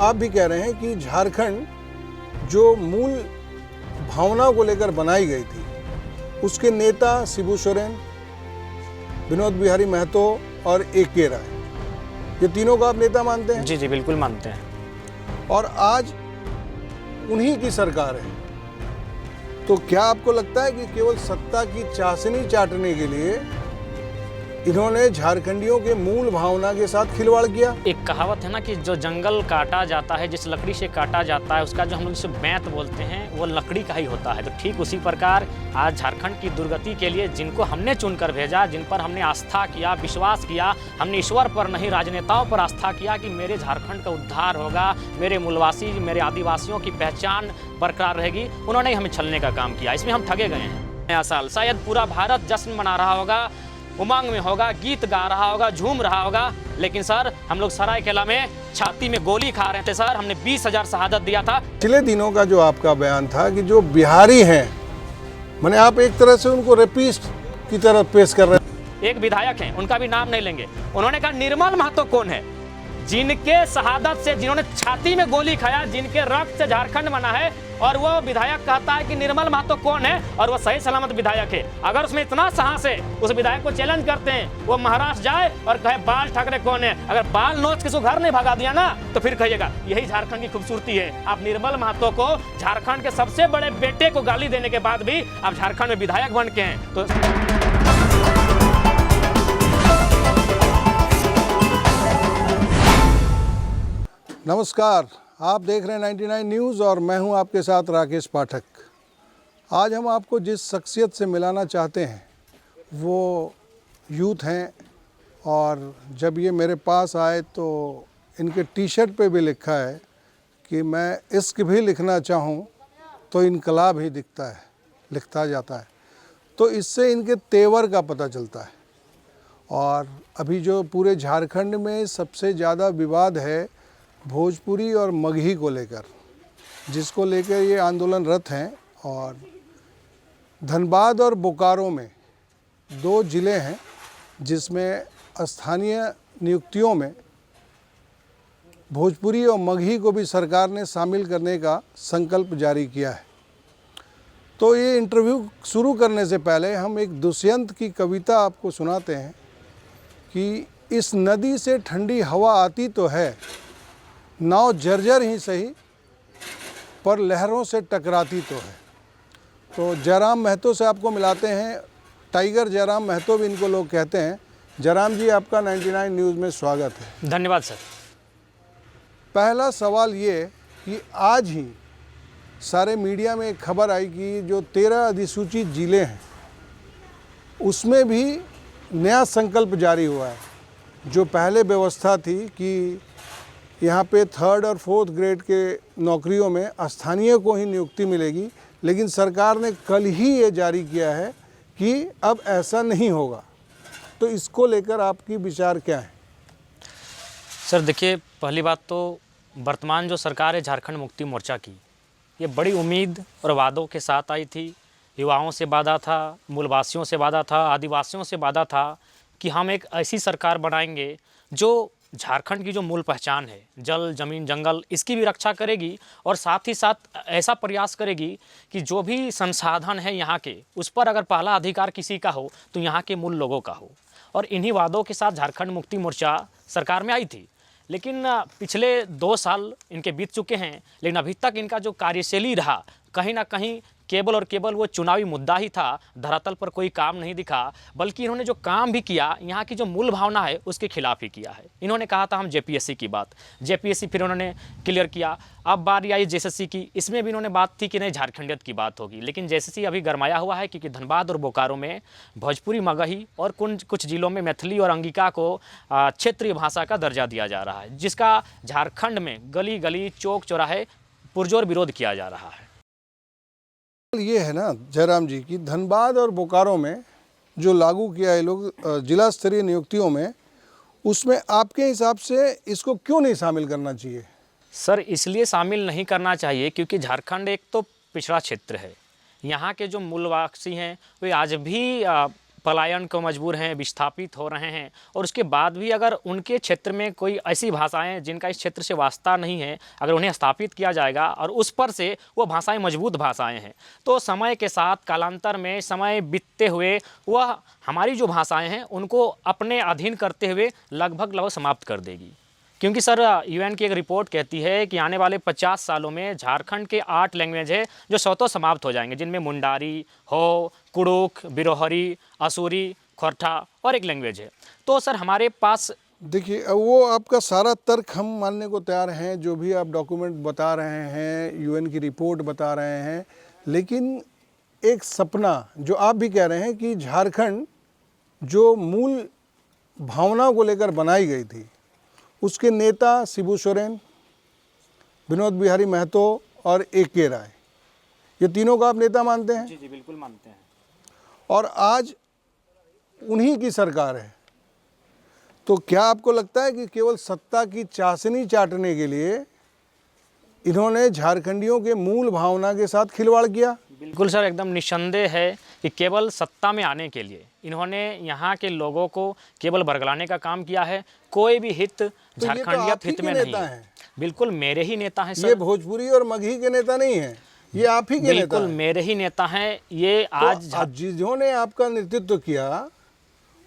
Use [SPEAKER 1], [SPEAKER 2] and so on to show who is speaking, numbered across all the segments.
[SPEAKER 1] आप भी कह रहे हैं कि झारखंड जो मूल भावना को लेकर बनाई गई थी, उसके नेता शिबू सोरेन, विनोद बिहारी महतो और ए.के. राय, ये तीनों को आप नेता मानते हैं?
[SPEAKER 2] जी जी बिल्कुल मानते हैं।
[SPEAKER 1] और आज उन्हीं की सरकार है, तो क्या आपको लगता है कि केवल सत्ता की चाशनी चाटने के लिए इन्होंने झारखंडियों के मूल भावना के साथ खिलवाड़ किया?
[SPEAKER 2] एक कहावत है ना कि जो जंगल काटा जाता है, जिस लकड़ी से काटा जाता है, उसका जो हम लोग जिसे बैंत बोलते हैं, वो लकड़ी का ही होता है। तो ठीक उसी प्रकार आज झारखंड की दुर्गति के लिए जिनको हमने चुनकर भेजा, जिन पर हमने आस्था किया, विश्वास किया, हमने ईश्वर पर नहीं राजनेताओं पर आस्था किया कि मेरे झारखंड का उद्धार होगा, मेरे मूलवासी, मेरे आदिवासियों की पहचान बरकरार रहेगी, उन्होंने ही हमें छलने का काम किया। इसमें हम ठगे गए हैं। नया साल शायद पूरा भारत जश्न मना रहा होगा, उमंग में होगा, गीत गा रहा होगा, झूम रहा होगा, लेकिन सर हम लोग सरायकेला में छाती में गोली खा रहे थे। सर हमने 20,000 शहादत दिया था।
[SPEAKER 1] पिछले दिनों का जो आपका बयान था कि जो बिहारी हैं, माने आप एक तरह से उनको रेपिस्ट की तरफ पेश कर रहे हैं।
[SPEAKER 2] एक विधायक हैं, उनका भी नाम नहीं लेंगे, उन्होंने कहा निर्मल महतो कौन है, जिनके शहादत से, जिन्होंने छाती में गोली खाया, जिनके रक्त से झारखंड बना है, और वो विधायक कहता है कि निर्मल महतो कौन है, और वो सही सलामत विधायक है। अगर उसमें इतना साहस है, उस विधायक को चैलेंज करते हैं, वो महाराष्ट्र जाए और कहे बाल ठाकरे कौन है। अगर बाल नोच के घर नहीं भगा दिया ना, तो फिर कहिएगा यही झारखंड की खूबसूरती है। आप निर्मल महतो को, झारखंड के सबसे बड़े बेटे को गाली देने के बाद भी आप झारखंड में विधायक बन के हैं। तो
[SPEAKER 1] नमस्कार, आप देख रहे हैं 99 न्यूज़ और मैं हूं आपके साथ राकेश पाठक। आज हम आपको जिस शख्सियत से मिलाना चाहते हैं वो यूथ हैं, और जब ये मेरे पास आए तो इनके टी शर्ट पे भी लिखा है कि मैं इश्क भी लिखना चाहूं तो इनकलाब ही लिखता जाता है। तो इससे इनके तेवर का पता चलता है। और अभी जो पूरे झारखंड में सबसे ज़्यादा विवाद है भोजपुरी और मगही को लेकर, जिसको लेकर ये आंदोलनरत हैं। और धनबाद और बोकारो में 2 ज़िले हैं जिसमें स्थानीय नियुक्तियों में भोजपुरी और मगही को भी सरकार ने शामिल करने का संकल्प जारी किया है। तो ये इंटरव्यू शुरू करने से पहले हम एक दुष्यंत की कविता आपको सुनाते हैं कि इस नदी से ठंडी हवा आती तो है, नाव जर्जर ही सही पर लहरों से टकराती तो है। तो जयराम महतो से आपको मिलाते हैं। टाइगर जयराम महतो भी इनको लोग कहते हैं। जयराम जी, आपका 99 न्यूज़ में स्वागत है।
[SPEAKER 2] धन्यवाद सर।
[SPEAKER 1] पहला सवाल ये कि आज ही सारे मीडिया में एक खबर आई कि जो 13 अधिसूचित ज़िले हैं उसमें भी नया संकल्प जारी हुआ है। जो पहले व्यवस्था थी कि यहाँ पे 3rd और 4th ग्रेड के नौकरियों में स्थानीय को ही नियुक्ति मिलेगी, लेकिन सरकार ने कल ही ये जारी किया है कि अब ऐसा नहीं होगा। तो इसको लेकर आपकी विचार क्या है?
[SPEAKER 2] सर देखिए, पहली बात तो वर्तमान जो सरकार है झारखंड मुक्ति मोर्चा की, ये बड़ी उम्मीद और वादों के साथ आई थी। युवाओं से वादा था, मूलवासियों से वादा था, आदिवासियों से वादा था कि हम एक ऐसी सरकार बनाएंगे जो झारखंड की जो मूल पहचान है, जल, ज़मीन, जंगल, इसकी भी रक्षा करेगी, और साथ ही साथ ऐसा प्रयास करेगी कि जो भी संसाधन है यहाँ के, उस पर अगर पहला अधिकार किसी का हो तो यहाँ के मूल लोगों का हो। और इन्हीं वादों के साथ झारखंड मुक्ति मोर्चा सरकार में आई थी। लेकिन पिछले 2 साल इनके बीत चुके हैं, लेकिन अभी तक इनका जो कार्यशैली रहा, कहीं ना कहीं केवल और केवल वो चुनावी मुद्दा ही था। धरातल पर कोई काम नहीं दिखा, बल्कि इन्होंने जो काम भी किया, यहाँ की जो मूल भावना है उसके खिलाफ ही किया है। इन्होंने कहा था हम जेपीएससी की बात, जेपीएससी फिर उन्होंने क्लियर किया। अब बारी आई जेएसएससी की, इसमें भी इन्होंने बात थी कि नहीं झारखंडियत की बात होगी, लेकिन जेएसएससी अभी गरमाया हुआ है क्योंकि धनबाद और बोकारो में भोजपुरी, मगही और कुछ जिलों में मैथिली और अंगिका को क्षेत्रीय भाषा का दर्जा दिया जा रहा है, जिसका झारखंड में गली गली, चौक चौराहे पुरजोर विरोध किया जा रहा है।
[SPEAKER 1] ये है ना जयराम जी की धनबाद और बोकारो में जो लागू किया है लोग जिला स्तरीय नियुक्तियों में, उसमें आपके हिसाब से इसको क्यों नहीं शामिल करना चाहिए?
[SPEAKER 2] सर इसलिए शामिल नहीं करना चाहिए क्योंकि झारखंड एक तो पिछड़ा क्षेत्र है। यहाँ के जो मूलवासी हैं वे आज भी पलायन को मजबूर हैं, विस्थापित हो रहे हैं, और उसके बाद भी अगर उनके क्षेत्र में कोई ऐसी भाषाएं जिनका इस क्षेत्र से वास्ता नहीं है, अगर उन्हें स्थापित किया जाएगा और उस पर से वो भाषाएं मजबूत भाषाएं हैं, तो समय के साथ कालांतर में समय बीतते हुए वह हमारी जो भाषाएं हैं उनको अपने अधीन करते हुए लगभग समाप्त कर देगी। क्योंकि सर यूएन की एक रिपोर्ट कहती है कि आने वाले 50 सालों में झारखंड के 8 लैंग्वेज है जो स्वतः समाप्त हो जाएंगे, जिनमें मुंडारी, हो, कुड़ुक, बिरोहरी, असुरी, खोरठा और एक लैंग्वेज है। तो सर हमारे पास
[SPEAKER 1] देखिए, वो आपका सारा तर्क हम मानने को तैयार हैं, जो भी आप डॉक्यूमेंट बता रहे हैं, यूएन की रिपोर्ट बता रहे हैं, लेकिन एक सपना जो आप भी कह रहे हैं कि झारखंड जो मूल भावना को लेकर बनाई गई थी, उसके नेता शिबू सोरेन, विनोद बिहारी महतो और ए.के. राय, ये तीनों को आप नेता मानते हैं?
[SPEAKER 2] जी बिल्कुल मानते हैं।
[SPEAKER 1] और आज उन्हीं की सरकार है, तो क्या आपको लगता है कि केवल सत्ता की चाशनी चाटने के लिए इन्होंने झारखंडियों के मूल भावना के साथ खिलवाड़ किया?
[SPEAKER 2] बिल्कुल सर, एकदम निस्संदेह है कि केवल सत्ता में आने के लिए इन्होंने यहाँ के लोगों को केवल बरगलाने का काम किया है। कोई भी हित झारखंडिया हित में नहीं है। बिल्कुल मेरे ही नेता हैं सर।
[SPEAKER 1] ये भोजपुरी और मगही के नेता नहीं है, ये आप ही के नेता हैं।
[SPEAKER 2] बिल्कुल मेरे ही नेता हैं। ये
[SPEAKER 1] तो आज जिन्होंने आपका नेतृत्व किया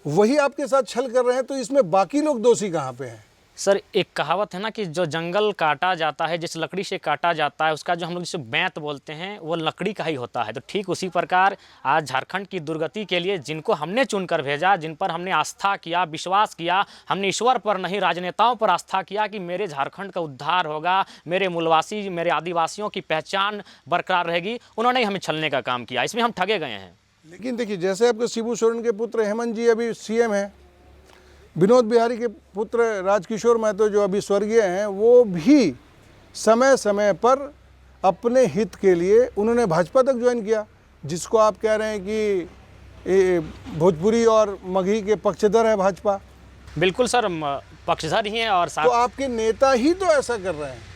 [SPEAKER 1] वही आपके साथ छल कर रहे हैं, तो इसमें बाकी लोग दोषी कहाँ पे हैं?
[SPEAKER 2] सर एक कहावत है ना कि जो जंगल काटा जाता है, जिस लकड़ी से काटा जाता है, उसका जो हम लोग जिसे बैंत बोलते हैं, वो लकड़ी का ही होता है। तो ठीक उसी प्रकार आज झारखंड की दुर्गति के लिए जिनको हमने चुनकर भेजा, जिन पर हमने आस्था किया, विश्वास किया, हमने ईश्वर पर नहीं राजनेताओं पर आस्था किया कि मेरे झारखंड का उद्धार होगा, मेरे मूलवासी, मेरे आदिवासियों की पहचान बरकरार रहेगी, उन्होंने ही हमें छलने का काम किया। इसमें हम ठगे गए हैं।
[SPEAKER 1] लेकिन देखिए, जैसे आपके शिबू सोरेन के पुत्र हेमंत जी अभी सीएम हैं, विनोद बिहारी के पुत्र राजकिशोर महतो जो अभी स्वर्गीय हैं, वो भी समय समय पर अपने हित के लिए उन्होंने भाजपा तक ज्वाइन किया, जिसको आप कह रहे हैं कि भोजपुरी और मगही के पक्षधर है भाजपा।
[SPEAKER 2] बिल्कुल सर, पक्षधर ही हैं। और
[SPEAKER 1] तो आपके नेता ही तो ऐसा कर रहे हैं।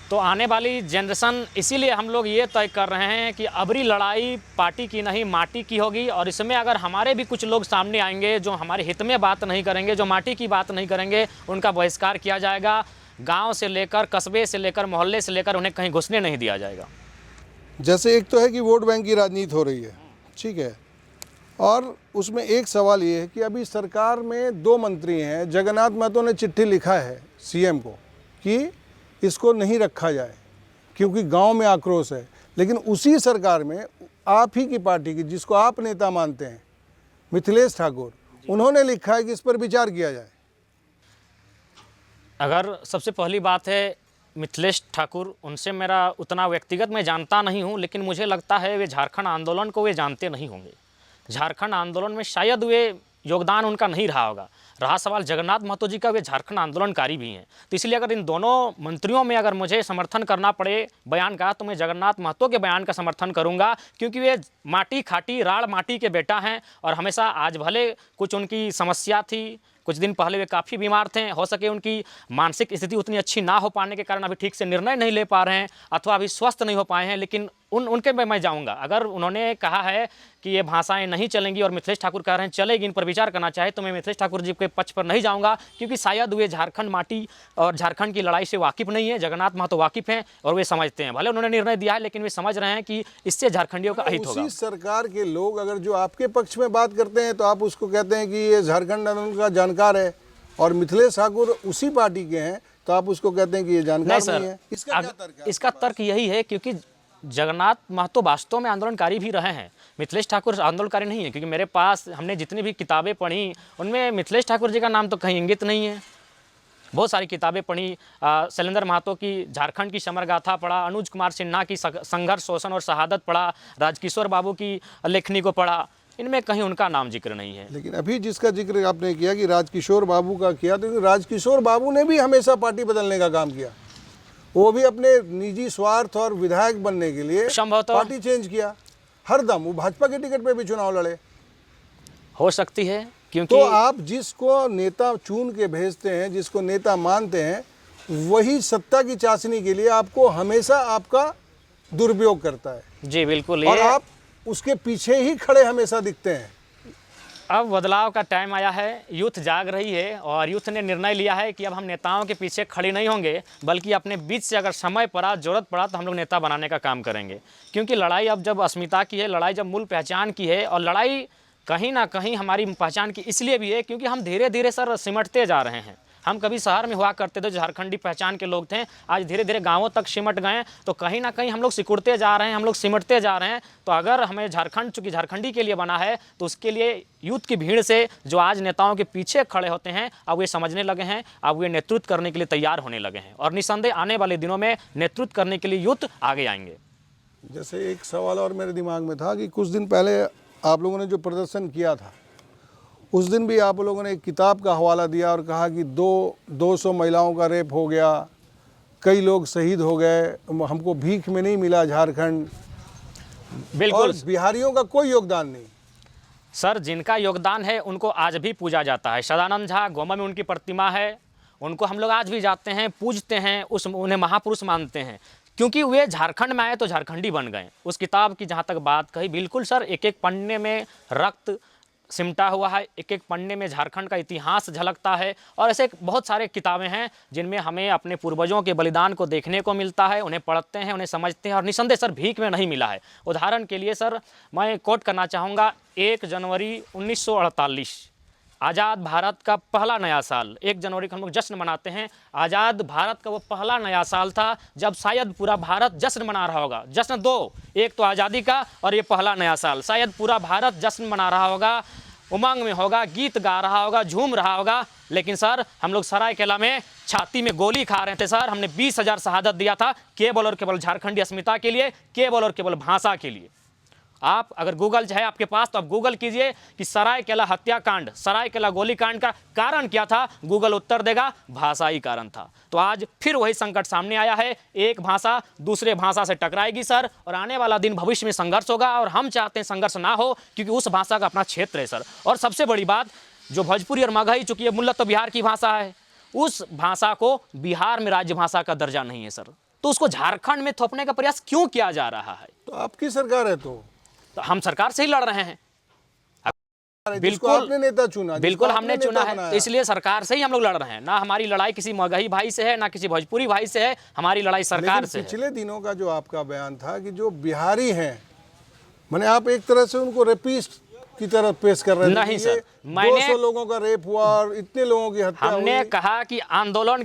[SPEAKER 2] तो आने वाली जनरेशन, इसीलिए हम लोग ये तय कर रहे हैं कि अबरी लड़ाई पार्टी की नहीं माटी की होगी। और इसमें अगर हमारे भी कुछ लोग सामने आएंगे जो हमारे हित में बात नहीं करेंगे, जो माटी की बात नहीं करेंगे, उनका बहिष्कार किया जाएगा। गांव से लेकर, कस्बे से लेकर, मोहल्ले से लेकर उन्हें कहीं घुसने नहीं दिया जाएगा।
[SPEAKER 1] जैसे एक तो है कि वोट बैंक की राजनीति हो रही है, ठीक है, और उसमें एक सवाल ये है कि अभी सरकार में 2 मंत्री हैं। जगन्नाथ महतो ने चिट्ठी लिखा है सीएम को कि इसको नहीं रखा जाए क्योंकि गांव में आक्रोश है, लेकिन उसी सरकार में आप ही की पार्टी की, जिसको आप नेता मानते हैं, मिथिलेश ठाकुर, उन्होंने लिखा है कि इस पर विचार किया जाए।
[SPEAKER 2] अगर सबसे पहली बात है मिथिलेश ठाकुर, उनसे मेरा उतना व्यक्तिगत मैं जानता नहीं हूं, लेकिन मुझे लगता है वे झारखंड आंदोलन को वे जानते नहीं होंगे। झारखंड आंदोलन में शायद वे योगदान उनका नहीं रहा होगा। रहा सवाल जगन्नाथ महतो जी का, वे झारखंड आंदोलनकारी भी हैं। तो इसलिए अगर इन दोनों मंत्रियों में अगर मुझे समर्थन करना पड़े बयान का, तो मैं जगन्नाथ महतो के बयान का समर्थन करूंगा, क्योंकि वे माटी खाटी राड़ माटी के बेटा हैं। और हमेशा, आज भले कुछ उनकी समस्या थी, कुछ दिन पहले वे काफ़ी बीमार थे, हो सके उनकी मानसिक स्थिति उतनी अच्छी ना हो पाने के कारण अभी ठीक से निर्णय नहीं ले पा रहे हैं, अथवा अभी स्वस्थ नहीं हो पाए हैं, लेकिन उनके मैं जाऊंगा। अगर उन्होंने कहा है कि ये भाषाएं नहीं चलेंगी और मिथिलेश ठाकुर कह रहे हैं चलेगी, इन पर विचार करना चाहे, तो मैं मिथिलेश ठाकुर जी के पक्ष पर नहीं जाऊंगा, क्योंकि शायद वे झारखंड माटी और झारखंड की लड़ाई से वाकिफ नहीं है। जगन्नाथ महतो वाकिफ हैं और वे समझते हैं। भले उन्होंने निर्णय दिया है, लेकिन वे समझ रहे हैं कि इससे झारखंडियों का अहित होगा।
[SPEAKER 1] उसी सरकार के लोग अगर जो आपके पक्ष में बात करते हैं, तो आप उसको कहते हैं कि ये झारखंड आंदोलन का जानकार है, और मिथिलेश ठाकुर उसी पार्टी के हैं, तो आप उसको कहते हैं कि ये जानकार नहीं है। इसका क्या तर्क है?
[SPEAKER 2] इसका तर्क यही है क्योंकि जगन्नाथ महतो वास्तव में आंदोलनकारी भी रहे हैं। मिथिलेश ठाकुर आंदोलनकारी नहीं है, क्योंकि मेरे पास हमने जितनी भी किताबें पढ़ी उनमें मिथिलेश ठाकुर जी का नाम तो कहीं इंगित नहीं है। बहुत सारी किताबें पढ़ी, शैलेंद्र महतो की झारखंड की समर गाथा पढ़ा, अनुज कुमार सिन्हा की संघर्ष, शोषण और शहादत पढ़ा, राजकिशोर बाबू की लेखनी को पढ़ा, इनमें कहीं उनका नाम जिक्र नहीं है।
[SPEAKER 1] लेकिन अभी जिसका जिक्र आपने किया कि राजकिशोर बाबू का किया, तो राजकिशोर बाबू ने भी हमेशा पार्टी बदलने का काम किया। वो भी अपने निजी स्वार्थ और विधायक बनने के लिए पार्टी चेंज किया। हरदम वो भाजपा के टिकट पे भी चुनाव लड़े।
[SPEAKER 2] हो सकती है, क्योंकि
[SPEAKER 1] तो आप जिसको नेता चुन के भेजते हैं, जिसको नेता मानते हैं, वही सत्ता की चाशनी के लिए आपको हमेशा आपका दुरुपयोग करता है।
[SPEAKER 2] जी बिल्कुल,
[SPEAKER 1] और आप उसके पीछे ही खड़े हमेशा दिखते हैं।
[SPEAKER 2] अब बदलाव का टाइम आया है, यूथ जाग रही है और यूथ ने निर्णय लिया है कि अब हम नेताओं के पीछे खड़े नहीं होंगे, बल्कि अपने बीच से अगर समय पड़ा, ज़रूरत पड़ा तो हम लोग नेता बनाने का काम करेंगे। क्योंकि लड़ाई अब जब अस्मिता की है, लड़ाई जब मूल पहचान की है, और लड़ाई कहीं ना कहीं हमारी पहचान की इसलिए भी है क्योंकि हम धीरे धीरे सर सिमटते जा रहे हैं। हम कभी शहर में हुआ करते थे, झारखंडी पहचान के लोग थे, आज धीरे धीरे गांवों तक सिमट गए, तो कहीं ना कहीं हम लोग सिकुड़ते जा रहे हैं, हम लोग सिमटते जा रहे हैं। तो अगर हमें झारखंड चूँकि झारखंडी के लिए बना है, तो उसके लिए यूथ की भीड़ से जो आज नेताओं के पीछे खड़े होते हैं, अब वे समझने लगे हैं, अब वे नेतृत्व करने के लिए तैयार होने लगे हैं, और निस्संदेह आने वाले दिनों में नेतृत्व करने के लिए यूथ आगे आएंगे।
[SPEAKER 1] जैसे एक सवाल और मेरे दिमाग में था कि कुछ दिन पहले आप लोगों ने जो प्रदर्शन किया था, उस दिन भी आप लोगों ने एक किताब का हवाला दिया और कहा कि 200 महिलाओं का रेप हो गया, कई लोग शहीद हो गए, हमको भीख में नहीं मिला झारखंड,
[SPEAKER 2] बिल्कुल
[SPEAKER 1] और बिहारियों का कोई योगदान नहीं।
[SPEAKER 2] सर, जिनका योगदान है उनको आज भी पूजा जाता है। सदानंद झा गोमा में उनकी प्रतिमा है, उनको हम लोग आज भी जाते हैं, पूजते हैं, उन्हें महापुरुष मानते हैं, क्योंकि वे झारखंड में आए तो झारखंडी बन गए। उस किताब की जहाँ तक बात कही, बिल्कुल सर, एक एक पन्ने में रक्त सिमटा हुआ है, एक एक पन्ने में झारखंड का इतिहास झलकता है, और ऐसे बहुत सारे किताबें हैं जिनमें हमें अपने पूर्वजों के बलिदान को देखने को मिलता है, उन्हें पढ़ते हैं, उन्हें समझते हैं, और निस्संदेह सर भीख में नहीं मिला है। उदाहरण के लिए सर मैं कोट करना चाहूँगा, 1 जनवरी 1948 आज़ाद भारत का पहला नया साल, 1 जनवरी को हम लोग जश्न मनाते हैं। आज़ाद भारत का वो पहला नया साल था जब शायद पूरा भारत जश्न मना रहा होगा। जश्न 2, एक तो आज़ादी का और ये पहला नया साल, शायद पूरा भारत जश्न मना रहा होगा, उमंग में होगा, गीत गा रहा होगा, झूम रहा होगा। लेकिन सर हम लोग सरायकेला में छाती में गोली खा रहे थे सर। हमने 20,000 शहादत दिया था केवल और केवल झारखंडी अस्मिता के लिए, केवल और केवल भाषा के लिए। आप अगर गूगल है आपके पास तो आप गूगल कीजिए कि सरायकेला हत्याकांड, सरायकेला गोलीकांड का कारण क्या था, गूगल उत्तर देगा, भाषा ही कारण था। तो आज फिर वही संकट सामने आया है, एक भाषा दूसरे भाषा से टकराएगी सर, और आने वाला दिन भविष्य में संघर्ष होगा, और हम चाहते हैं संघर्ष ना हो, क्योंकि उस भाषा का अपना क्षेत्र है सर। और सबसे बड़ी बात, जो भोजपुरी और मगही, चूंकि ये मूलतः तो बिहार की भाषा है, उस भाषा को बिहार में राज्य भाषा का दर्जा नहीं है सर, तो उसको झारखंड में थोपने का प्रयास क्यों किया जा रहा है?
[SPEAKER 1] तो आपकी सरकार है तो
[SPEAKER 2] हम सरकार से ही लड़ रहे हैं।
[SPEAKER 1] बिल्कुल आपने नेता चुना,
[SPEAKER 2] बिल्कुल हमने चुना है, तो इसलिए सरकार से ही हम लोग लड़ रहे हैं। ना हमारी लड़ाई किसी मगही भाई से है, ना किसी भोजपुरी भाई से है, हमारी लड़ाई सरकार से है।
[SPEAKER 1] पिछले दिनों का जो आपका बयान था कि जो बिहारी हैं, माने आप एक तरह से उनको रेपिस्ट की तरह पेश कर रहे थे।
[SPEAKER 2] नहीं सर, मैंने
[SPEAKER 1] 200 लोगों का रेप हुआ और इतने लोगों की हत्या
[SPEAKER 2] हमने
[SPEAKER 1] हुई।
[SPEAKER 2] कहा कि आंदोलन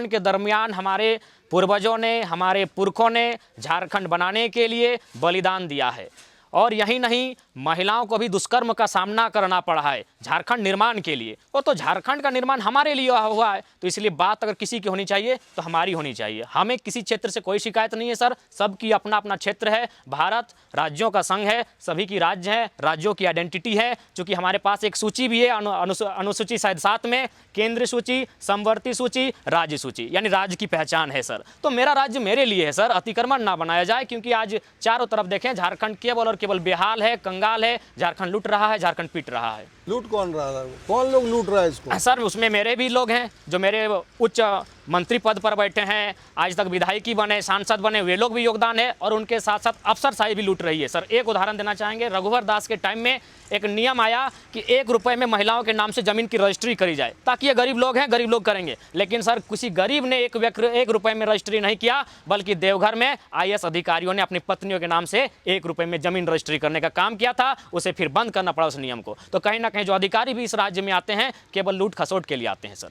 [SPEAKER 2] के दरमियान हमारे पूर्वजों ने, हमारे पुरखों ने झारखंड बनाने के लिए बलिदान दिया है, और यही नहीं, महिलाओं को भी दुष्कर्म का सामना करना पड़ा है झारखंड निर्माण के लिए। वो तो झारखंड का निर्माण हमारे लिए हुआ है, तो इसलिए बात अगर किसी की होनी चाहिए तो हमारी होनी चाहिए। हमें किसी क्षेत्र से कोई शिकायत नहीं है सर, सबकी अपना अपना क्षेत्र है। भारत राज्यों का संघ है, सभी की राज्य है, राज्यों की आइडेंटिटी है। चूँकि हमारे पास एक सूची भी है, अनुसूची शायद 7 में, केंद्र सूची, समवर्ती सूची, राज्य सूची, यानी राज्य की पहचान है सर। तो मेरा राज्य मेरे लिए है सर, अतिक्रमण ना बनाया जाए, क्योंकि आज चारों तरफ देखें झारखंड केवल और केवल बेहाल है, कंगाल है, झारखंड लूट रहा है, झारखंड पीट रहा है।
[SPEAKER 1] लूट कौन रहा है? कौन लोग लूट रहा है इसको?
[SPEAKER 2] सर उसमें मेरे भी लोग हैं जो मेरे उच्च मंत्री पद पर बैठे हैं, आज तक विधायकी बने, सांसद बने, वे लोग भी योगदान है, और उनके साथ साथ अफसरशाही भी लूट रही है सर। एक उदाहरण देना चाहेंगे, रघुवर दास के टाइम में एक नियम आया कि 1 रुपये में महिलाओं के नाम से जमीन की रजिस्ट्री करी जाए, ताकि ये गरीब लोग हैं, गरीब लोग करेंगे। लेकिन सर किसी गरीब ने 1 रुपये में रजिस्ट्री नहीं किया, बल्कि देवघर में IAS अधिकारियों ने अपनी पत्नियों के नाम से 1 रुपये में जमीन रजिस्ट्री करने का काम किया था, उसे फिर बंद करना पड़ा उस नियम को। तो कहीं ना कहीं जो अधिकारी भी इस राज्य में आते हैं केवल लूट खसोट के लिए आते हैं सर।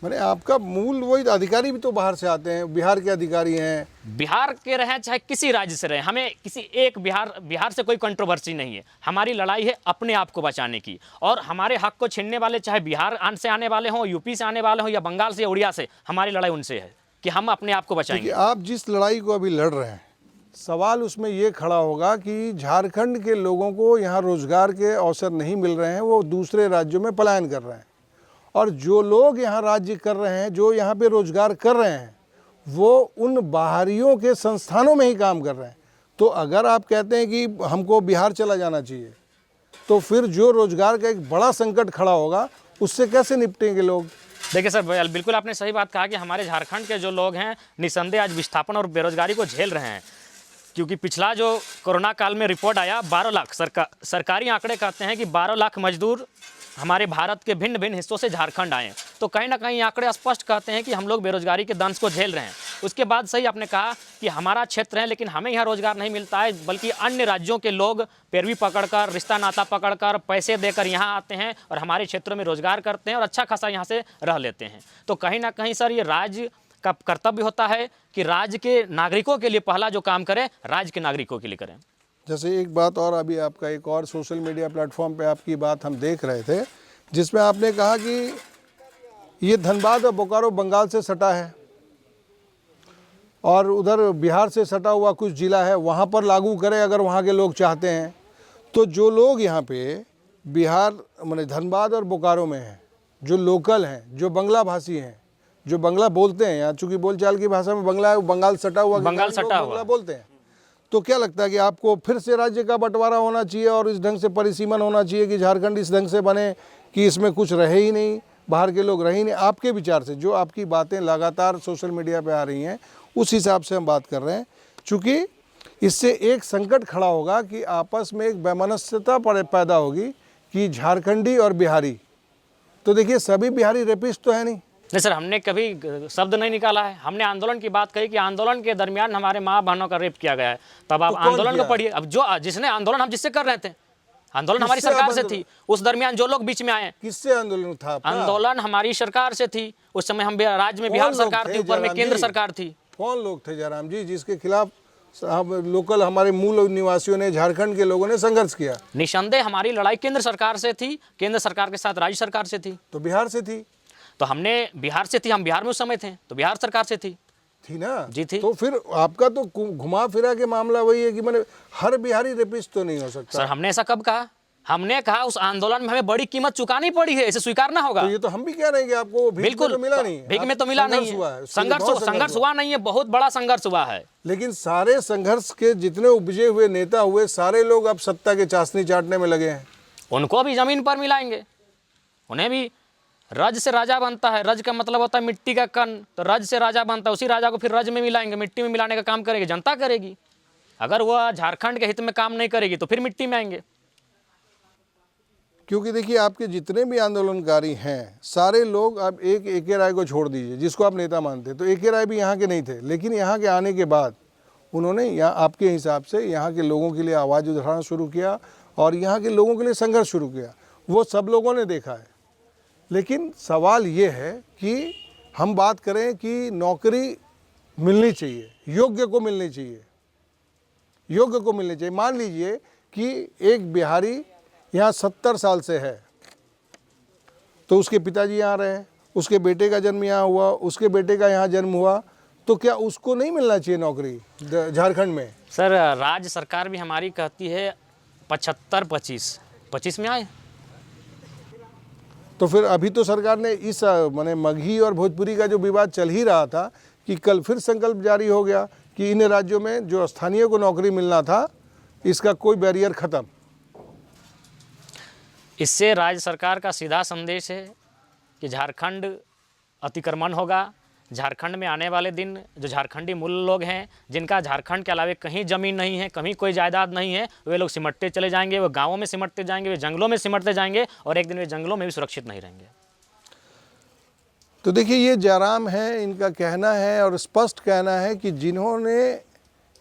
[SPEAKER 1] मैंने आपका मूल वही, अधिकारी भी तो बाहर से आते हैं, बिहार के अधिकारी हैं,
[SPEAKER 2] बिहार के रहें चाहे किसी राज्य से रहें, हमें किसी एक बिहार से कोई कंट्रोवर्सी नहीं है। हमारी लड़ाई है अपने आप को बचाने की, और हमारे हक को छीनने वाले चाहे बिहार से आने वाले हों, यूपी से आने वाले हों, या बंगाल से, उड़िया से, हमारी लड़ाई उनसे है कि हम अपने आप को बचाएंगे।
[SPEAKER 1] आप जिस लड़ाई को अभी लड़ रहे हैं, सवाल उसमें ये खड़ा होगा कि झारखंड के लोगों को यहाँ रोजगार के अवसर नहीं मिल रहे हैं, वो दूसरे राज्यों में पलायन कर रहे हैं, और जो लोग यहाँ राज्य कर रहे हैं, जो यहाँ पे रोजगार कर रहे हैं, वो उन बाहरियों के संस्थानों में ही काम कर रहे हैं। तो अगर आप कहते हैं कि हमको बिहार चला जाना चाहिए, तो फिर जो रोजगार का एक बड़ा संकट खड़ा होगा, उससे कैसे निपटेंगे लोग?
[SPEAKER 2] देखिए सर, बिल्कुल आपने सही बात कहा कि हमारे झारखंड के जो लोग हैं निस्संदेह आज विस्थापन और बेरोजगारी को झेल रहे हैं। क्योंकि पिछला जो कोरोना काल में रिपोर्ट आया 12 लाख सरकारी आंकड़े कहते हैं कि 12 लाख मजदूर हमारे भारत के भिन्न भिन्न हिस्सों से झारखंड आए। तो कहीं ना कहीं आंकड़े स्पष्ट कहते हैं कि हम लोग बेरोजगारी के दंश को झेल रहे हैं। उसके बाद सही आपने कहा कि हमारा क्षेत्र है लेकिन हमें यहाँ रोजगार नहीं मिलता है, बल्कि अन्य राज्यों के लोग पैरवी पकड़कर, रिश्ता नाता पकड़कर, पैसे देकर यहाँ आते हैं और हमारे क्षेत्रों में रोजगार करते हैं और अच्छा खासा यहाँ से रह लेते हैं। तो कहीं ना कहीं सर ये राज्य का कर्तव्य होता है कि राज्य के नागरिकों के लिए पहला जो काम करें राज्य के नागरिकों के लिए करें।
[SPEAKER 1] जैसे एक बात और, अभी आपका एक और सोशल मीडिया प्लेटफॉर्म पे आपकी बात हम देख रहे थे, जिसमें आपने कहा कि ये धनबाद और बोकारो बंगाल से सटा है और उधर बिहार से सटा हुआ कुछ ज़िला है, वहाँ पर लागू करें अगर वहाँ के लोग चाहते हैं। तो जो लोग यहाँ पे बिहार माने धनबाद और बोकारो में हैं, जो लोकल हैं, जो बंगला भाषी हैं, जो बंगला बोलते हैं, यहाँ चूँकि बोलचाल की भाषा में बंगला बंगाल सटा हुआ बंगला बोलते हैं, तो क्या लगता है कि आपको फिर से राज्य का बंटवारा होना चाहिए और इस ढंग से परिसीमन होना चाहिए कि झारखंड इस ढंग से बने कि इसमें कुछ रहे ही नहीं, बाहर के लोग रहे ही नहीं? आपके विचार से, जो आपकी बातें लगातार सोशल मीडिया पे आ रही हैं, उस हिसाब से हम बात कर रहे हैं। चूँकि इससे एक संकट खड़ा होगा कि आपस में एक वैमनस्यता पैदा होगी कि झारखंडी और बिहारी, तो देखिए सभी बिहारी रेपिस्ट तो है नहीं
[SPEAKER 2] सर, हमने कभी शब्द नहीं निकाला है। हमने आंदोलन की बात कही कि आंदोलन के दरमियान हमारे माँ बहनों का रेप किया गया है। तब आप आंदोलन को पढ़िए। अब जो जिसने आंदोलन हम जिससे कर रहे थे, आंदोलन हमारी सरकार से थी। उस दरमियान जो लोग बीच में आए,
[SPEAKER 1] किससे आंदोलन था?
[SPEAKER 2] आंदोलन हमारी सरकार से थी। उस समय हम राज्य में बिहार सरकार थी, ऊपर में केंद्र सरकार थी।
[SPEAKER 1] कौन लोग थे जयराम जी जिसके खिलाफ लोकल हमारे मूल निवासियों ने, झारखंड के लोगों ने संघर्ष किया?
[SPEAKER 2] निसंदेह हमारी लड़ाई केंद्र सरकार से थी, केंद्र सरकार के साथ राज्य सरकार से थी।
[SPEAKER 1] तो बिहार से थी?
[SPEAKER 2] तो हमने बिहार से थी, हम बिहार में उस समय थे, तो बिहार सरकार से थी
[SPEAKER 1] ना
[SPEAKER 2] जी थी।
[SPEAKER 1] तो फिर आपका तो घुमा फिरा के मामला वही है कि मैंने हर बिहारी रेपिस्ट तो नहीं हो सकता।
[SPEAKER 2] सर हमने ऐसा कब कहा? हमने कहा उस आंदोलन में हमें बड़ी कीमत चुकानी पड़ी है, इसे स्वीकारना होगा।
[SPEAKER 1] तो ये तो हम भी कह रहे हैं कि आपको
[SPEAKER 2] बिल्कुल
[SPEAKER 1] तो मिला नहीं,
[SPEAKER 2] भीख में तो मिला नहीं है। संघर्ष हुआ नहीं है, बहुत बड़ा संघर्ष हुआ है।
[SPEAKER 1] लेकिन सारे संघर्ष के जितने उपजे हुए नेता हुए, सारे लोग अब सत्ता के चाशनी चाटने में लगे हैं।
[SPEAKER 2] उनको भी जमीन पर मिलाएंगे, उन्हें भी। रज से राजा बनता है, रज का मतलब होता है मिट्टी का कण, तो रज से राजा बनता है, उसी राजा को फिर रज में मिलाएंगे, मिट्टी में मिलाने का काम करेगी जनता करेगी। अगर वह झारखंड के हित में काम नहीं करेगी तो फिर मिट्टी में आएंगे।
[SPEAKER 1] क्योंकि देखिए आपके जितने भी आंदोलनकारी हैं, सारे लोग, अब एक राय को छोड़ दीजिए जिसको आप नेता मानते, तो एक राय भी यहाँ के नहीं थे, लेकिन यहाँ के आने के बाद उन्होंने यहाँ आपके हिसाब से यहाँ के लोगों के लिए आवाज़ उठाना शुरू किया और यहाँ के लोगों के लिए संघर्ष शुरू किया। वो सब लोगों ने देखा है। लेकिन सवाल ये है कि हम बात करें कि नौकरी मिलनी चाहिए, योग्य को मिलनी चाहिए, योग्य को मिलनी चाहिए। मान लीजिए कि एक बिहारी यहाँ 70 साल से है, तो उसके पिताजी यहाँ रहे, उसके बेटे का जन्म यहाँ हुआ, उसके बेटे का यहाँ जन्म हुआ, तो क्या उसको नहीं मिलना चाहिए नौकरी झारखंड में?
[SPEAKER 2] सर राज्य सरकार भी हमारी कहती है 75-25 में आए।
[SPEAKER 1] तो फिर अभी तो सरकार ने इस माने मगही और भोजपुरी का जो विवाद चल ही रहा था कि कल फिर संकल्प जारी हो गया कि इन राज्यों में जो स्थानीय को नौकरी मिलना था, इसका कोई बैरियर खत्म।
[SPEAKER 2] इससे राज्य सरकार का सीधा संदेश है कि झारखंड अतिक्रमण होगा। झारखंड में आने वाले दिन जो झारखंडी मूल लोग हैं, जिनका झारखंड के अलावा कहीं ज़मीन नहीं है, कहीं कोई जायदाद नहीं है, वे लोग सिमटते चले जाएंगे, वो गाँवों में सिमटते जाएंगे, वे जंगलों में सिमटते जाएंगे और एक दिन वे जंगलों में भी सुरक्षित नहीं रहेंगे।
[SPEAKER 1] तो देखिए ये जयराम है, इनका कहना है और स्पष्ट कहना है कि जिन्होंने,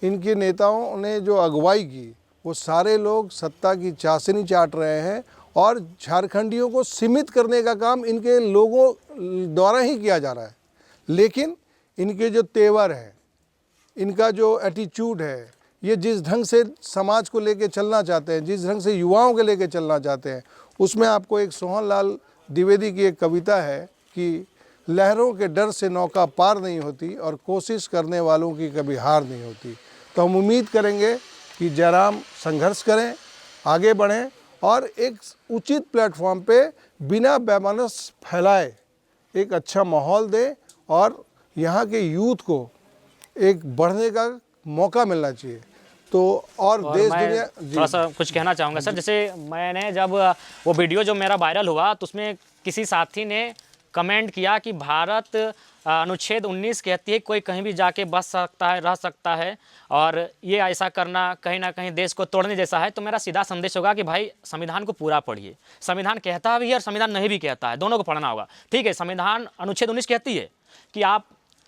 [SPEAKER 1] इनके नेताओं ने जो अगुवाई की, वो सारे लोग सत्ता की चाशनी चाट रहे हैं और झारखंडियों को सीमित करने का काम इनके लोगों द्वारा ही किया जा रहा है। लेकिन इनके जो तेवर है, इनका जो एटीट्यूड है, ये जिस ढंग से समाज को लेके चलना चाहते हैं, जिस ढंग से युवाओं के लेके चलना चाहते हैं, उसमें आपको एक सोहन लाल द्विवेदी की एक कविता है कि लहरों के डर से नौका पार नहीं होती और कोशिश करने वालों की कभी हार नहीं होती। तो हम उम्मीद करेंगे कि जयराम संघर्ष करें, आगे बढ़ें और एक उचित प्लेटफॉर्म पे बिना बेमानस फैलाए एक अच्छा माहौल दें और यहाँ के यूथ को एक बढ़ने का मौका मिलना चाहिए। तो और देश दुनिया
[SPEAKER 2] थोड़ा सा कुछ कहना चाहूँगा सर। जैसे मैंने जब वो वीडियो जो मेरा वायरल हुआ तो उसमें किसी साथी ने कमेंट किया कि भारत अनुच्छेद 19 कहती है कोई कहीं भी जाके बस सकता है, रह सकता है, और ये ऐसा करना कहीं ना कहीं देश को तोड़ने जैसा है। तो मेरा सीधा संदेश होगा कि भाई संविधान को पूरा पढ़िए। संविधान कहता भी है और संविधान नहीं भी कहता है, दोनों को पढ़ना होगा। ठीक है, संविधान अनुच्छेद 19 कहती है कि आप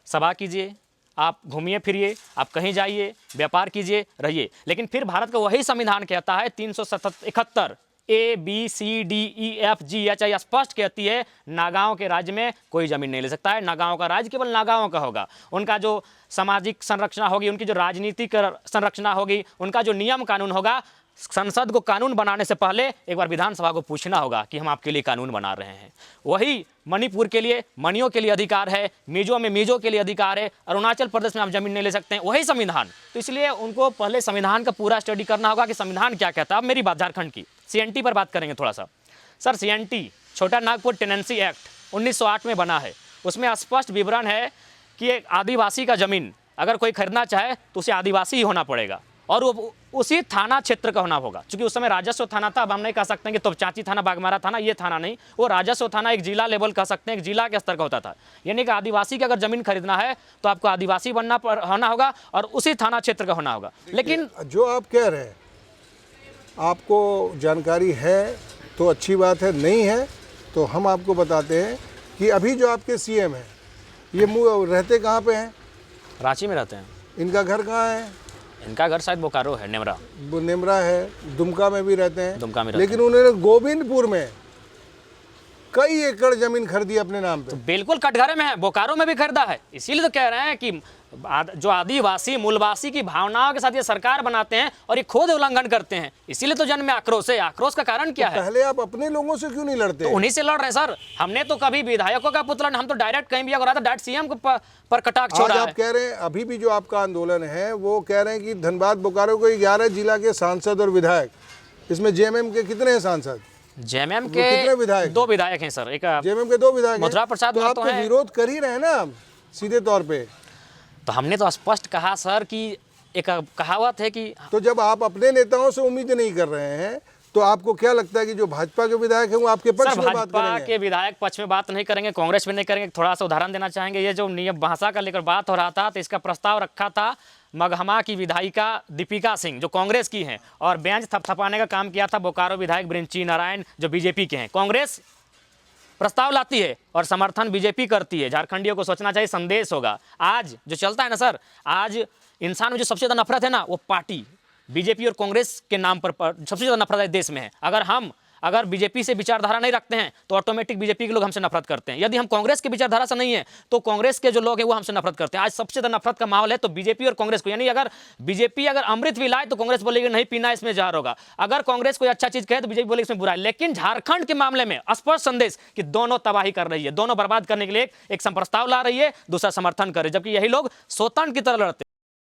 [SPEAKER 2] सभा कीजिए, आप घूमिए फिरिए, आप कहीं जाइए, व्यापार कीजिए, रहिए। लेकिन फिर भारत का वही संविधान कहता है 371 ABCDEFGH स्पष्ट कहती है नागाओं के राज्य में कोई जमीन नहीं ले सकता है। नागाओं का राज्य केवल नागाओं का होगा। उनका जो सामाजिक संरचना होगी, उनकी जो राजनीतिक संरचना होगी, उनका जो नियम कानून होगा, संसद को कानून बनाने से पहले एक बार विधानसभा को पूछना होगा कि हम आपके लिए कानून बना रहे हैं। वही मणिपुर के लिए मणियों के लिए अधिकार है, मिजो में मिजो के लिए अधिकार है, अरुणाचल प्रदेश में आप जमीन नहीं ले सकते हैं, वही संविधान। तो इसलिए उनको पहले संविधान का पूरा स्टडी करना होगा कि संविधान क्या कहता है। अब मेरी बात झारखंड की CNT पर बात करेंगे थोड़ा सा। सर CNT छोटा नागपुर टेनेंसी एक्ट 1908 में बना है। उसमें स्पष्ट विवरण है कि एक आदिवासी का ज़मीन अगर कोई खरीदना चाहे तो उसे आदिवासी ही होना पड़ेगा, और वो उसी थाना क्षेत्र का होना होगा। क्योंकि उस समय राजस्व थाना था। अब हम नहीं कह सकते हैं कि तोपचांची थाना, बागमारा थाना, ये थाना नहीं, वो राजस्व थाना एक जिला लेवल कह सकते हैं, एक जिला के स्तर का होता था। यानी कि आदिवासी की अगर जमीन खरीदना है तो आपको आदिवासी होना होगा और उसी थाना क्षेत्र का होना होगा। लेकिन
[SPEAKER 1] जो आप कह रहे हैं आपको जानकारी है तो अच्छी बात है, नहीं है तो हम आपको बताते हैं कि अभी जो आपके CM हैं ये रहते कहाँ पे हैं?
[SPEAKER 2] रांची में रहते हैं।
[SPEAKER 1] इनका घर कहाँ है?
[SPEAKER 2] इनका घर शायद बोकारो है, नेमरा।
[SPEAKER 1] नेमरा है, दुमका में भी रहते हैं।
[SPEAKER 2] दुमका में रहते
[SPEAKER 1] लेकिन उन्होंने गोविंदपुर में कई एकड़ जमीन खरीदी अपने नाम पे।
[SPEAKER 2] तो बिल्कुल कटघरे में है, बोकारो में भी खरीदा है। इसीलिए तो कह रहे हैं कि जो आदिवासी मूलवासी की भावनाओं के साथ ये सरकार बनाते हैं और ये खुद उल्लंघन करते हैं। इसीलिए तो जन में आक्रोश है। आक्रोश का कारण क्या है?
[SPEAKER 1] पहले आप अपने लोगों से क्यों नहीं लड़ते?
[SPEAKER 2] तो उन्हीं से लड़ रहे हैं सर। हमने तो कभी विधायकों का पुतला, हम तो डायरेक्ट कहीं भी अगर आता डायरेक्ट CM पर कटाक्ष छोड़ा है।
[SPEAKER 1] आप कह रहे हैं अभी भी जो आपका आंदोलन है वो कह रहे हैं कि धनबाद बोकारो को 11 जिला के सांसद और विधायक, इसमें JMM के कितने हैं सांसद?
[SPEAKER 2] JMM के
[SPEAKER 1] कितने विधायक?
[SPEAKER 2] 2 विधायक हैं सर। एक
[SPEAKER 1] JMM के 2 विधायक हैं।
[SPEAKER 2] मथुरा प्रसाद
[SPEAKER 1] तो आप तो विरोध कर ही रहे हैं ना सीधे तौर पे।
[SPEAKER 2] तो हमने तो स्पष्ट कहा सर कि एक कहावत है कि
[SPEAKER 1] तो जब आप अपने नेताओं से उम्मीद नहीं कर रहे हैं तो आपको क्या लगता है कि जो भाजपा के विधायक हैं वो आपके पक्ष में बात
[SPEAKER 2] भाजपा
[SPEAKER 1] करेंगे?
[SPEAKER 2] के विधायक पक्ष में बात नहीं करेंगे, कांग्रेस में नहीं करेंगे। थोड़ा सा उदाहरण देना चाहेंगे। ये जो नियम भाषा का लेकर बात हो रहा था तो इसका प्रस्ताव रखा था मगहमा की विधायिका दीपिका सिंह जो कांग्रेस की हैं, और बेंच थपथपाने का काम किया था बोकारो विधायक बृंची नारायण जो BJP के हैं। कांग्रेस प्रस्ताव लाती है और समर्थन BJP करती है। झारखंडियों को सोचना चाहिए, संदेश होगा। आज जो चलता है ना सर, आज इंसान में जो सबसे ज़्यादा नफरत है ना वो पार्टी BJP और कांग्रेस के नाम पर सबसे ज़्यादा नफरत है देश में है। अगर BJP से विचारधारा नहीं रखते हैं तो ऑटोमेटिक BJP के लोग हमसे नफरत करते हैं। यदि हम कांग्रेस की विचारधारा से नहीं है तो कांग्रेस के जो लोग हैं वो हमसे नफरत करते हैं। आज सबसे ज़्यादा नफरत का माहौल है तो BJP और कांग्रेस को। यानी अगर BJP अगर अमृत भी लाए तो कांग्रेस बोलेगी नहीं पीना, इसमें जहर होगा। अगर कांग्रेस कोई अच्छा चीज़ कहे तो BJP बोलेगी इसमें बुरा है। लेकिन झारखंड के मामले में स्पष्ट संदेश कि दोनों तबाही कर रही है, दोनों बर्बाद करने के लिए एक प्रस्ताव ला रही है, दूसरा समर्थन कर रही है। जबकि यही लोग स्वतंत्र की तरह लड़ते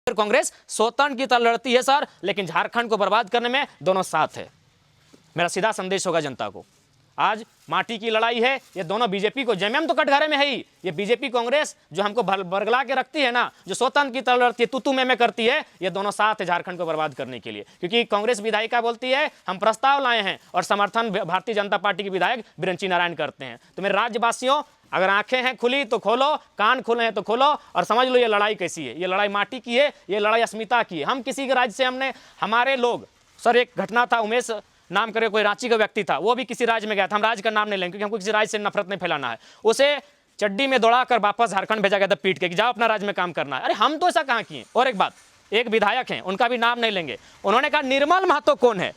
[SPEAKER 2] हैं। कांग्रेस स्वतंत्र की तरह लड़ती है सर, लेकिन झारखंड को बर्बाद करने में दोनों साथ है। मेरा सीधा संदेश होगा जनता को, आज माटी की लड़ाई है। ये दोनों BJP को, JMM तो कटघरे में है ही, ये BJP कांग्रेस जो हमको बरगला के रखती है ना, जो स्वतंत्र की तरह लड़ती है, तू में करती है, ये दोनों साथ है झारखंड को बर्बाद करने के लिए। क्योंकि कांग्रेस विधायिका बोलती है हम प्रस्ताव लाए हैं और समर्थन भारतीय जनता पार्टी के विधायक बृंची नारायण करते हैं। तो मेरे राज्यवासियों, अगर आंखें हैं खुली तो खोलो, कान खुले हैं तो खोलो और समझ लो ये लड़ाई कैसी है। ये लड़ाई माटी की है, ये लड़ाई अस्मिता की है। हम किसी के राज्य से हमारे लोग, सर एक घटना था, उमेश नाम करे कोई रांची का व्यक्ति था, वो भी किसी राज्य में गया था। हम राज्य का नाम नहीं लेंगे क्योंकि हमको किसी राज्य से नफरत नहीं फैलाना है। उसे चड्डी में दौड़ा कर वापस झारखंड भेजा गया था पीट के कि जाओ अपना राज्य में काम करना है। अरे हम तो ऐसा कहाँ किए। और एक बात, एक विधायक हैं, उनका भी नाम नहीं लेंगे, उन्होंने कहा निर्मल महतो कौन है?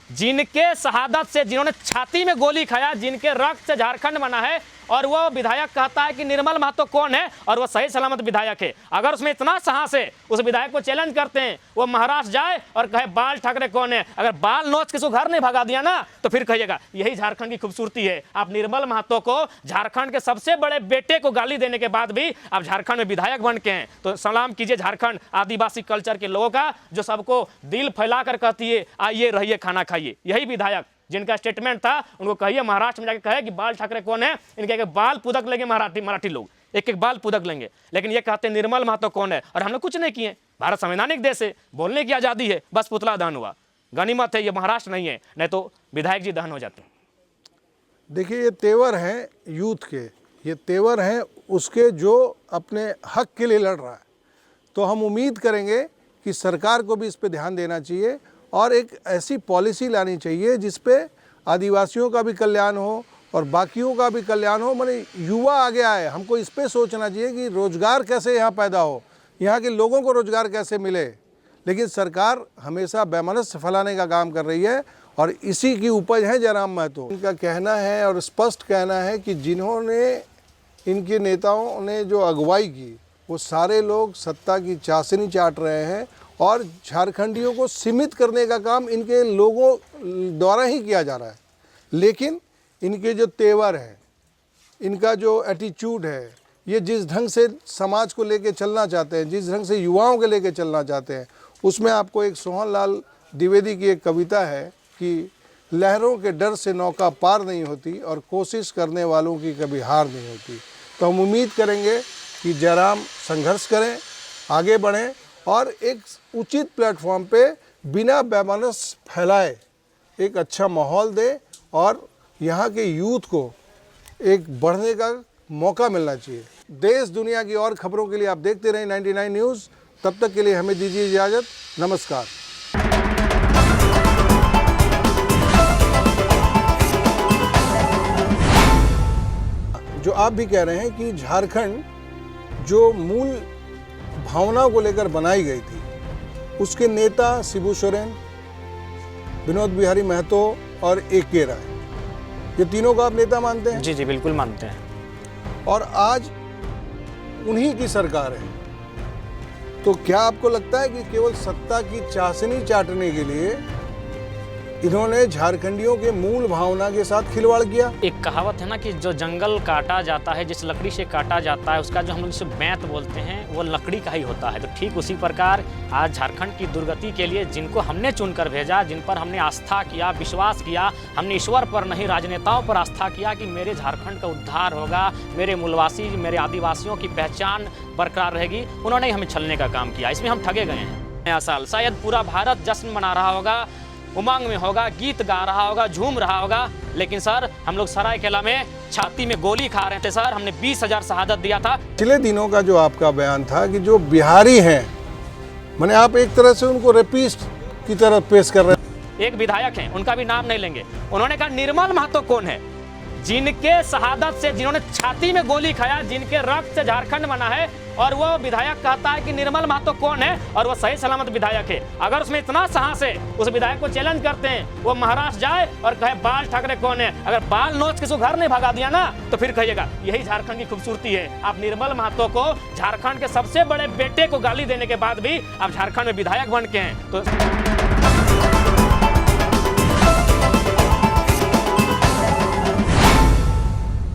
[SPEAKER 2] जिनके शहादत से, जिन्होंने छाती में गोली खाया, जिनके रक्त से झारखंड बना है, और वो विधायक कहता है कि निर्मल महतो कौन है और वो सही सलामत विधायक है। अगर उसमें इतना साहस है, उस विधायक को चैलेंज करते हैं, वो महाराष्ट्र जाए और कहे बाल ठाकरे कौन है। अगर बाल नोच के उसको घर नहीं भगा दिया ना तो फिर कहिएगा। यही झारखंड की खूबसूरती है। आप निर्मल महतो को, झारखंड के सबसे बड़े बेटे को गाली देने के बाद भी आप झारखंड में विधायक बन के हैं, तो सलाम कीजिए झारखंड आदिवासी कल्चर के लोगों का, जो सबको दिल फैला कर कहती है आइए रहिए खाना खाइए। यही विधायक जिनका स्टेटमेंट था, उनको कहिए महाराष्ट्र में जाके कहे कि बाल ठाकरे कौन है, इनके एक बाल पुदक लेंगे मराठी लोग, एक बाल पुदक लेंगे। लेकिन ये कहते हैं निर्मल महतो कौन है, और हम लोग कुछ नहीं किए। भारत संवैधानिक देश है, बोलने की आज़ादी है, बस पुतला दहन हुआ। गनीमत है ये महाराष्ट्र नहीं है, नहीं तो विधायक जी दहन हो जाते।
[SPEAKER 1] देखिए ये तेवर हैं यूथ के, ये तेवर हैं उसके जो अपने हक के लिए लड़ रहा है। तो हम उम्मीद करेंगे कि सरकार को भी इस पे ध्यान देना चाहिए और एक ऐसी पॉलिसी लानी चाहिए जिस पे आदिवासियों का भी कल्याण हो और बाकियों का भी कल्याण हो। माने युवा आगे आए, हमको इस पे सोचना चाहिए कि रोज़गार कैसे यहाँ पैदा हो, यहाँ के लोगों को रोज़गार कैसे मिले। लेकिन सरकार हमेशा वैमनस्य फैलाने का काम कर रही है और इसी की उपज है जयराम महतो। इनका कहना है और स्पष्ट कहना है कि जिन्होंने इनके नेताओं ने जो अगुवाई की वो सारे लोग सत्ता की चाशनी चाट रहे हैं और झारखंडियों को सीमित करने का काम इनके लोगों द्वारा ही किया जा रहा है। लेकिन इनके जो तेवर है, इनका जो एटीट्यूड है, ये जिस ढंग से समाज को लेके चलना चाहते हैं, जिस ढंग से युवाओं के लेके चलना चाहते हैं, उसमें आपको एक सोहनलाल द्विवेदी की एक कविता है कि लहरों के डर से नौका पार नहीं होती और कोशिश करने वालों की कभी हार नहीं होती। तो हम उम्मीद करेंगे कि जयराम संघर्ष करें, आगे बढ़ें और एक उचित प्लेटफॉर्म पे बिना वैमनस्य फैलाए एक अच्छा माहौल दे और यहाँ के यूथ को एक बढ़ने का मौका मिलना चाहिए। देश दुनिया की और खबरों के लिए आप देखते रहें 99 न्यूज़। तब तक के लिए हमें दीजिए इजाज़त। नमस्कार। जो आप भी कह रहे हैं कि झारखंड जो मूल भावना को लेकर बनाई गई थी, उसके नेता शिबू सोरेन, विनोद बिहारी महतो और ए.के. राय, ये तीनों को आप नेता मानते हैं?
[SPEAKER 2] जी जी बिल्कुल मानते हैं।
[SPEAKER 1] और आज उन्हीं की सरकार है। तो क्या आपको लगता है कि केवल सत्ता की चाशनी चाटने के लिए इन्होंने झारखंडियों के मूल भावना के साथ खिलवाड़ किया?
[SPEAKER 2] एक कहावत है ना कि जो जंगल काटा जाता है, जिस लकड़ी से काटा जाता है, उसका जो हम लोग जिसे बैंत बोलते हैं वो लकड़ी का ही होता है। तो ठीक उसी प्रकार आज झारखंड की दुर्गति के लिए जिनको हमने चुनकर भेजा, जिन पर हमने आस्था किया, विश्वास किया, हमने ईश्वर पर नहीं राजनेताओं पर आस्था किया कि मेरे झारखंड का उद्धार होगा, मेरे मूलवासी, मेरे आदिवासियों की पहचान बरकरार रहेगी, उन्होंने ही हमें छलने का काम किया। इसमें हम ठगे गए हैं। नया साल शायद पूरा भारत जश्न मना रहा होगा, उमंग में होगा, गीत गा रहा होगा, झूम रहा होगा, लेकिन सर हम लोग सरायकेला में छाती में गोली खा रहे थे। सर हमने 20,000 शहादत दिया था।
[SPEAKER 1] पिछले दिनों का जो आपका बयान था कि जो बिहारी हैं, माने आप एक तरह से उनको रेपिस्ट की तरह पेश कर रहे हैं।
[SPEAKER 2] एक विधायक हैं, उनका भी नाम नहीं लेंगे, उन्होंने कहा निर्मल महतो कौन है? जिनके शहादत से, जिन्होंने छाती में गोली खाया, जिनके रक्त से झारखंड बना है, और वो विधायक कहता है कि निर्मल महतो कौन है और वो सही सलामत विधायक है। अगर उसमें इतना साहस है, उस विधायक को चैलेंज करते हैं, वो महाराष्ट्र जाए और कहे बाल ठाकरे कौन है। अगर बाल नोच के घर नहीं भगा दिया ना तो फिर कहिएगा यही झारखंड की खूबसूरती है। आप निर्मल महतो को, झारखंड के सबसे बड़े बेटे को गाली देने के बाद भी आप झारखंड में विधायक बन के हैं तो